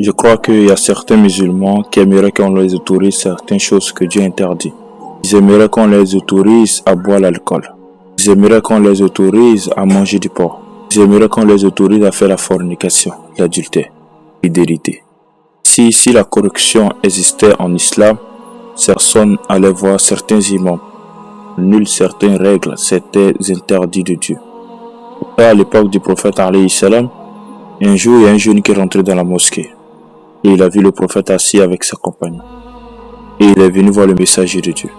Je crois qu'il y a certains musulmans qui aimeraient qu'on les autorise certaines choses que Dieu interdit. Ils aimeraient qu'on les autorise à boire l'alcool. Ils aimeraient qu'on les autorise à manger du porc. Ils aimeraient qu'on les autorise à faire la fornication, l'adultère, l'idélité. Si la corruption existait en islam, personne allait voir certains imams. Nul certaines règles, c'était interdit de Dieu. À l'époque du prophète alayhi salam, un jour il y a un jeune qui est rentré dans la mosquée. Et il a vu le prophète assis avec sa compagne. Et il est venu voir le messager de Dieu.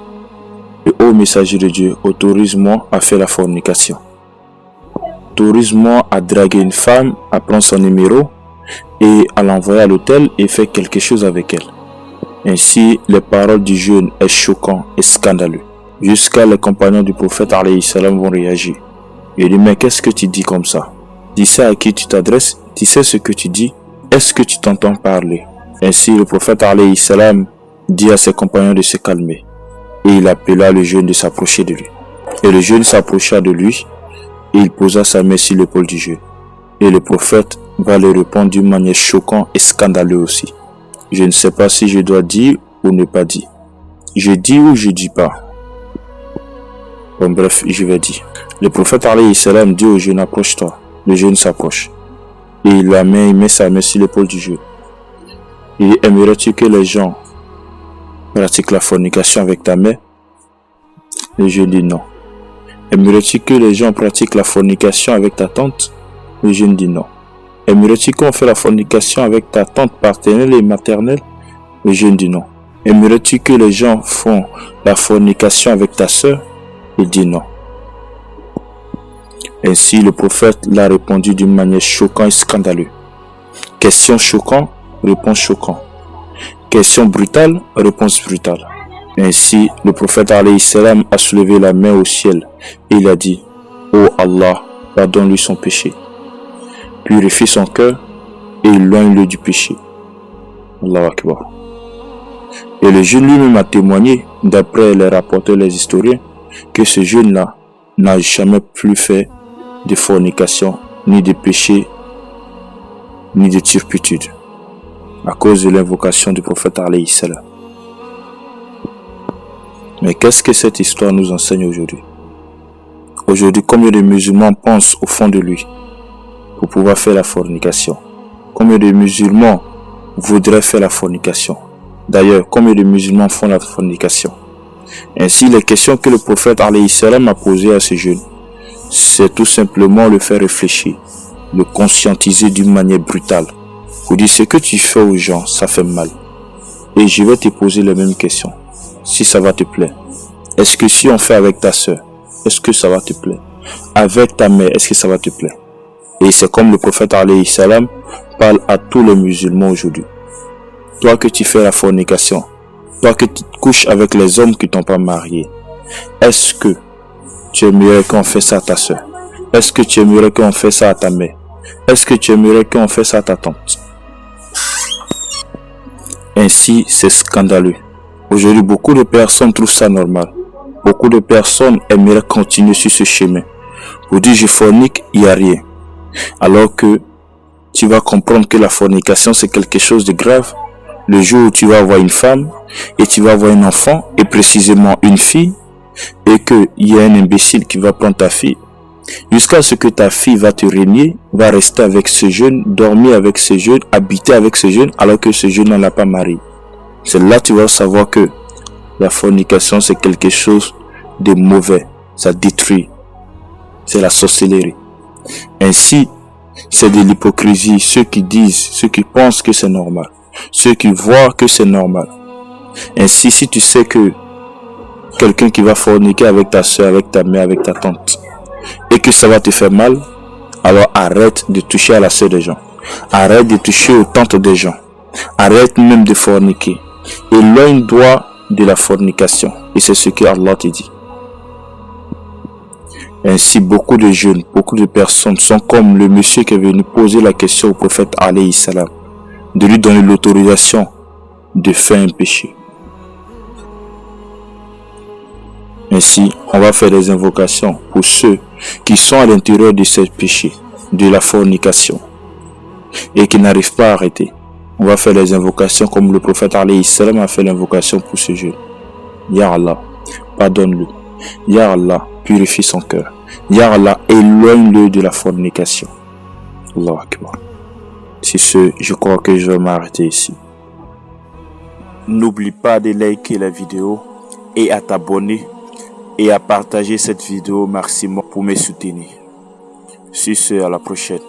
Le haut messager de Dieu, autorise-moi à faire la fornication. Autorise-moi à draguer une femme, à prendre son numéro et à l'envoyer à l'hôtel et faire quelque chose avec elle. Ainsi, les paroles du jeune est choquant et scandaleux. Jusqu'à les compagnons du prophète alayhi salam vont réagir. Il dit, mais qu'est-ce que tu dis comme ça? Dis ça à qui tu t'adresses, tu sais ce que tu dis, est-ce que tu t'entends parler? Ainsi, le prophète alayhi salam dit à ses compagnons de se calmer. Et il appela le jeune de s'approcher de lui. Et le jeune s'approcha de lui, et il posa sa main sur l'épaule du jeune. Et le prophète va lui répondre d'une manière choquante et scandaleuse aussi. Je ne sais pas si je dois dire ou ne pas dire. Je dis ou je dis pas. Bon bref, je vais dire. Le prophète alayhi salam dit au jeune, approche-toi. Le jeune s'approche. Et il met sa main sur l'épaule du jeune. Il dit, aimerais-tu que les gens pratiquent la fornication avec ta mère? Le jeune dit non. Aimerais-tu que les gens pratiquent la fornication avec ta tante? Le jeune dit non. Aimerais-tu qu'on fait la fornication avec ta tante paternelle et maternelle? Le jeune dit non. Aimerais-tu que les gens font la fornication avec ta sœur? Il dit non. Ainsi, le prophète l'a répondu d'une manière choquante et scandaleuse. Question choquante, réponse choquante. Question brutale, réponse brutale. Ainsi, le prophète alayhi salam a soulevé la main au ciel et il a dit, ô Allah, pardonne-lui son péché. Purifie son cœur et éloigne-le du péché. Allahu Akbar. Et le jeune lui-même a témoigné, d'après les rapporteurs, les historiens, que ce jeune-là n'a jamais plus fait de fornication, ni de péché, ni de turpitude, à cause de l'invocation du prophète alayhi salam. Mais qu'est-ce que cette histoire nous enseigne aujourd'hui? Aujourd'hui, combien de musulmans pensent au fond de lui pour pouvoir faire la fornication? Combien de musulmans voudraient faire la fornication? D'ailleurs, combien de musulmans font la fornication? Ainsi, les questions que le prophète alayhi salam a posées à ce jeune, c'est tout simplement le faire réfléchir, le conscientiser d'une manière brutale. Pour dire ce que tu fais aux gens, ça fait mal. Et je vais te poser les mêmes questions, si ça va te plaire. Est-ce que si on fait avec ta soeur, est-ce que ça va te plaire? Avec ta mère, est-ce que ça va te plaire? Et c'est comme le prophète alayhi salam parle à tous les musulmans aujourd'hui. Toi que tu fais la fornication, toi que tu te couches avec les hommes qui t'ont pas marié, est-ce que tu aimerais qu'on fasse ça à ta soeur? Est-ce que tu aimerais qu'on fasse ça à ta mère? Est-ce que tu aimerais qu'on fasse ça à ta tante? Ainsi, c'est scandaleux. Aujourd'hui, beaucoup de personnes trouvent ça normal. Beaucoup de personnes aimeraient continuer sur ce chemin. Pour dire je fornique, il n'y a rien. Alors que tu vas comprendre que la fornication, c'est quelque chose de grave. Le jour où tu vas avoir une femme et tu vas avoir un enfant, et précisément une fille, et qu'il y a un imbécile qui va prendre ta fille, jusqu'à ce que ta fille va te régner, va rester avec ce jeune, dormir avec ce jeune, habiter avec ce jeune, alors que ce jeune n'en a pas marié. C'est là que tu vas savoir que la fornication, c'est quelque chose de mauvais. Ça détruit. C'est la sorcellerie. Ainsi, c'est de l'hypocrisie. Ceux qui disent, ceux qui pensent que c'est normal. Ceux qui voient que c'est normal. Ainsi, si tu sais que quelqu'un qui va forniquer avec ta soeur, avec ta mère, avec ta tante, et que ça va te faire mal, alors arrête de toucher à la soeur des gens. Arrête de toucher aux tantes des gens. Arrête même de forniquer. Éloigne-toi de la fornication. Et c'est ce que Allah te dit. Ainsi, beaucoup de jeunes, beaucoup de personnes sont comme le monsieur qui est venu poser la question au prophète alayhi salam, de lui donner l'autorisation de faire un péché. Ainsi, on va faire des invocations pour ceux qui sont à l'intérieur de ce péché, de la fornication, et qui n'arrivent pas à arrêter. On va faire les invocations comme le prophète alayhi salam a fait l'invocation pour ce jeune. Ya Allah, pardonne-le. Ya Allah, purifie son cœur. Ya Allah, éloigne-le de la fornication. Allahu Akbar. C'est ce, je crois que je vais m'arrêter ici. N'oublie pas de liker la vidéo et à t'abonner et à partager cette vidéo au maximum pour me soutenir. Sur ce, à la prochaine.